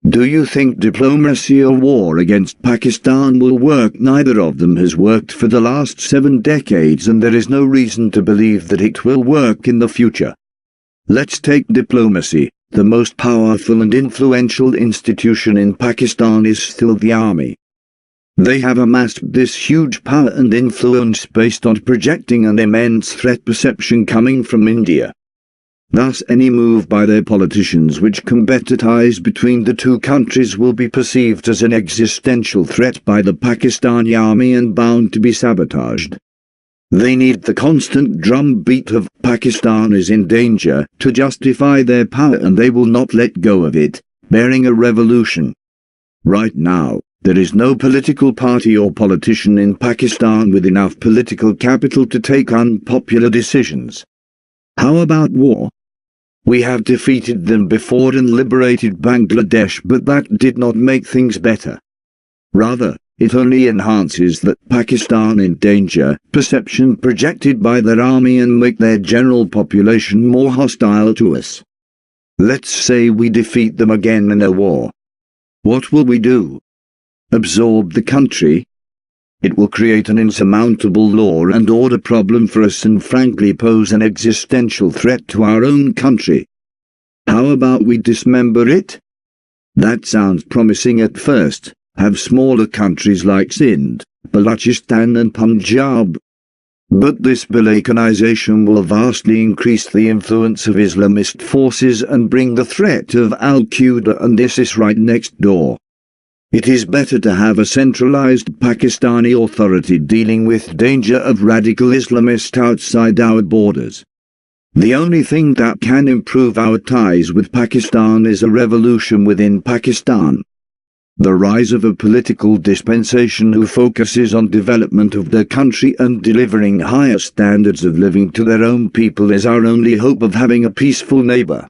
Do you think diplomacy or war against Pakistan will work? Neither of them has worked for the last 7 decades, and there is no reason to believe that it will work in the future. Let's take diplomacy. The most powerful and influential institution in Pakistan is still the army. They have amassed this huge power and influence based on projecting an immense threat perception coming from India. Thus any move by their politicians which can better ties between the two countries will be perceived as an existential threat by the Pakistani army and bound to be sabotaged. They need the constant drumbeat of Pakistan is in danger to justify their power, and they will not let go of it, bearing a revolution. Right now, there is no political party or politician in Pakistan with enough political capital to take unpopular decisions. How about war? We have defeated them before and liberated Bangladesh, but that did not make things better. Rather, it only enhances that Pakistan in danger perception projected by their army and make their general population more hostile to us. Let's say we defeat them again in a war. What will we do? Absorb the country? It will create an insurmountable law and order problem for us and frankly pose an existential threat to our own country. How about we dismember it? That sounds promising at first. Have smaller countries like Sindh, Balochistan and Punjab. But this balkanization will vastly increase the influence of Islamist forces and bring the threat of Al-Qaeda and ISIS right next door. It is better to have a centralized Pakistani authority dealing with danger of radical Islamists outside our borders. The only thing that can improve our ties with Pakistan is a revolution within Pakistan. The rise of a political dispensation who focuses on development of their country and delivering higher standards of living to their own people is our only hope of having a peaceful neighbor.